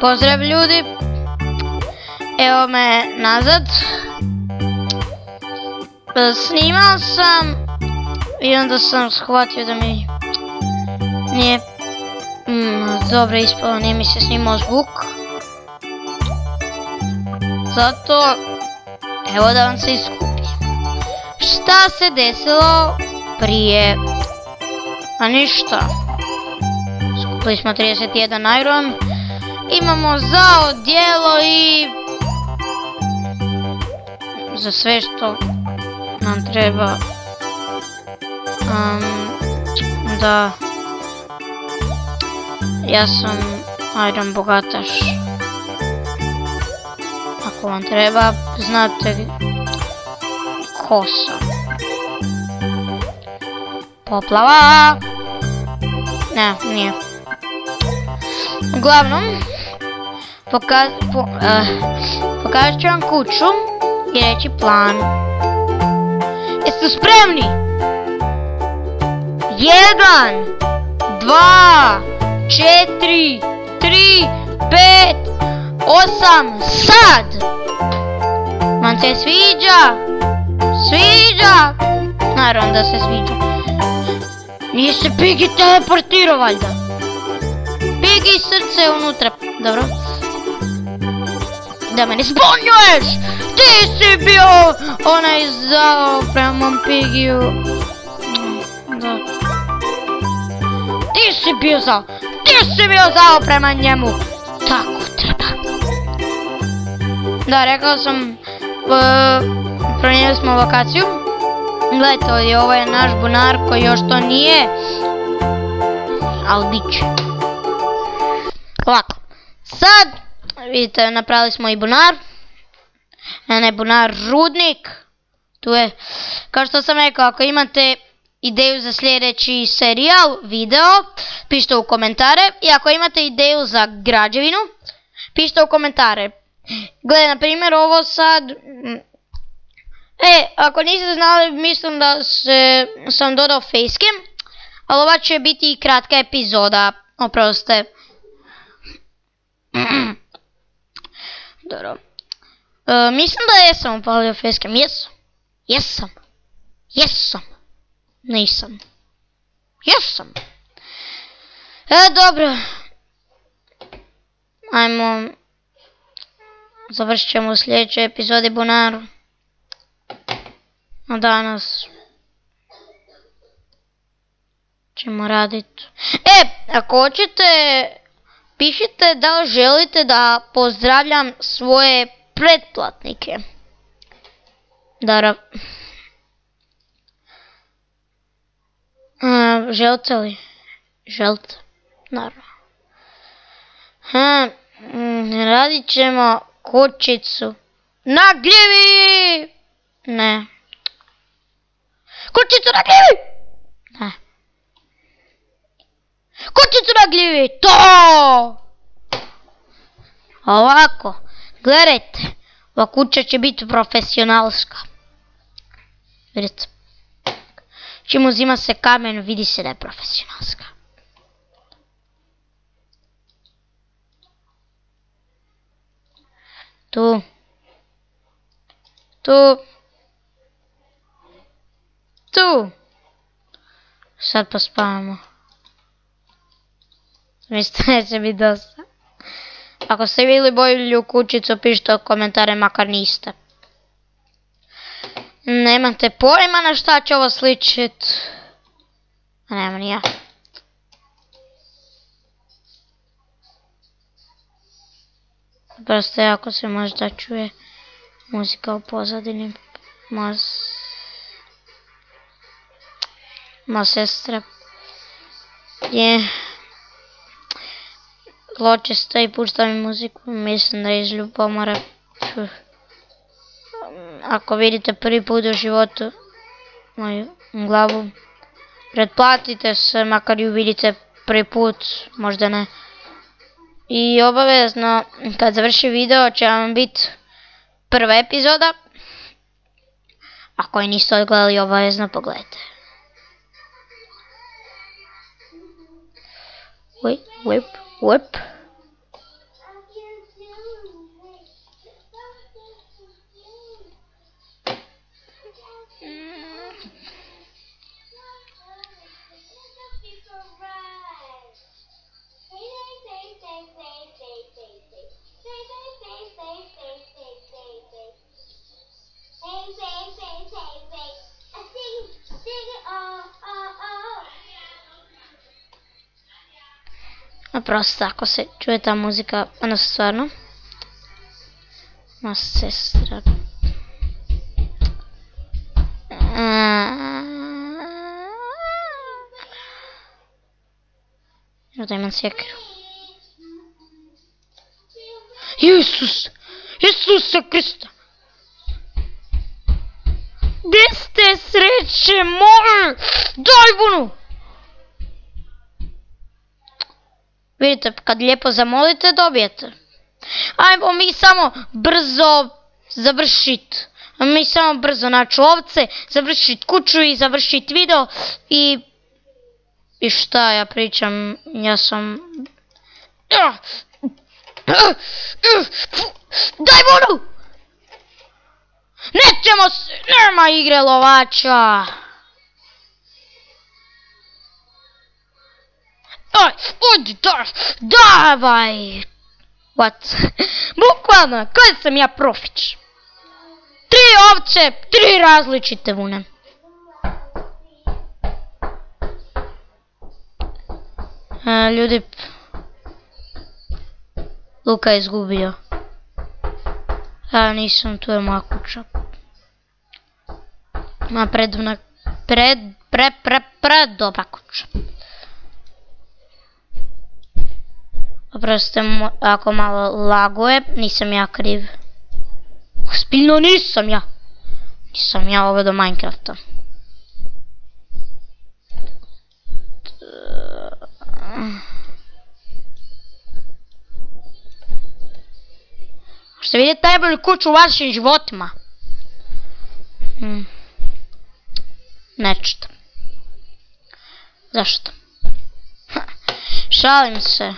Pozdrav ljudi, evo me nazad. Snimao sam i onda sam shvatio da mi nije dobro ispalo, nije mi se snimao zvuk. Zato, evo da vam se iskupim. Šta se desilo prije? A ništa. Skupili smo 31 iron. Imamo za odjelo i za sve što nam treba. Da. Ja sam iron bogataš. Ako vam treba, znate ko sam. Poplava. Ne, nije. Uglavnom, pokazat ću vam kuću i reći plan. Jeste spremni? 1, 2, 4, 3, 5, 8, sad! Vam se sviđa? Sviđa? Naravno da se sviđa. Nije se Piggy teleportirao valjda. Piggy srce unutra. Dobro. Da me ne zbunjuješ! Ti si bio onaj zao prema mom Piggy-u. Da. Ti si bio zao prema njemu. Tako treba. Da, rekao sam, promijenili smo lokaciju. Gledajte ovdje, ovo je naš bunar koji još to nije. Ali bit će. Ovako. Sad, vidite, napravili smo i bunar. Ne bunar, rudnik. Tu je. Kao što sam rekao, ako imate ideju za sljedeći serijal, video, pišite u komentare. I ako imate ideju za građevinu, pišite u komentare. Gledaj, na primjer, ovo sad... ako niste znali, mislim da sam dodao facecam, ali ova će biti i kratka epizoda, oprostite. Dobro. Mislim da jesam upalio facecam, jesam. Nisam. Jesam. Dobro. Ajmo. Završit ćemo u sljedećoj epizodi bunaru. A danas ćemo raditi. Ako hoćete, pišite da li želite da pozdravljam svoje pretplatnike. Želite li? Želite? Naravno. Radit ćemo kućicu na gljivi! Ne. Kućicu na gljivi! Ne. Kućicu na gljivi! To! Ovako. Gledajte. Ova kuća će biti profesionalska. Vidite. Čim uzima se kamen, vidi se da je profesionalska. Tu. Sad pospavamo. Mislim da će biti dosta. Ako ste vidjeli bolju kućicu, pišite u komentare, makar niste. Nemate pojma na šta će ovo sličit. A nema ni ja. Prosto jako se možda čuje muzika u pozadini. Moja sestra je zločesta i pušta mi muziku. Mislim da je iz ljubomore. Ako vidite prvi put u životu moju glavu, pretplatite se, makar ju vidite prvi put, možda ne. I obavezno, kad završi video će vam biti prva epizoda. Ako je niste odgledali, obavezno pogledajte. Whip. Prosto, ako se čuje ta muzika, ono stvarno. Ma sestra. Da imam sjekiru. Isus! Isuse Krista! Gdje ste sreće moje? Daj bunu! Vidite, kad lijepo zamolite, dobijete. Ajmo mi samo brzo završit. Mi samo brzo naći ovce, završit kuću i završit video i šta ja pričam, ja sam... Daj bunu! Nećemo se, nema igre lovača! Aj, odi, davaj! What? Bukvalno, koji sam ja profić? 3 ovce, 3 različite vune. Ljudi, Luka je izgubio. Nisam, tu je moja kuća. Ma predobna, dobra kuća. Oprostite ako malo laguje, nisam ja kriv. Ozbiljno nisam ja. Nisam ja ovo do Minecrafta. Možete vidjeti najbolju kuću u vašim životima? Nećete. Zašto? Šalim se.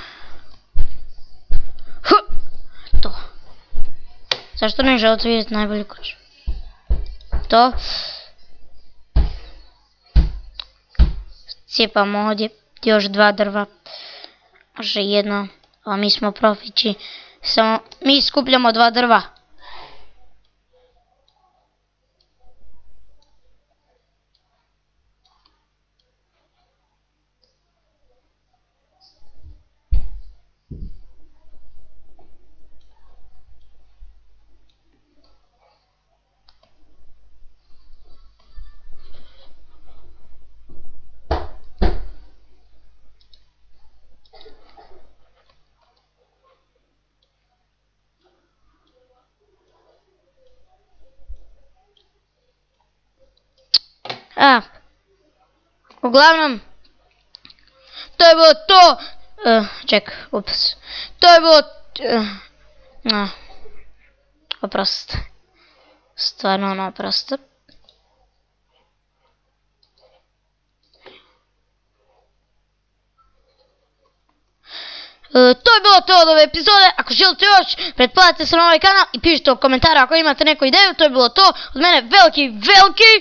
To. Zašto ne želite vidjeti najbolju kuću? To. Cijepamo ovdje još 2 drva. Može 1, a mi smo profići. Samo mi skupljamo 2 drva. Uglavnom, to je bilo to. Čekaj, ups. To je bilo... Oprosti. Stvarno ono oprosti. To je bilo to od ove epizode. Ako želite još, pretplatite se na ovaj kanal i pišite u komentara ako imate neku ideju. To je bilo to. Od mene veliki, veliki...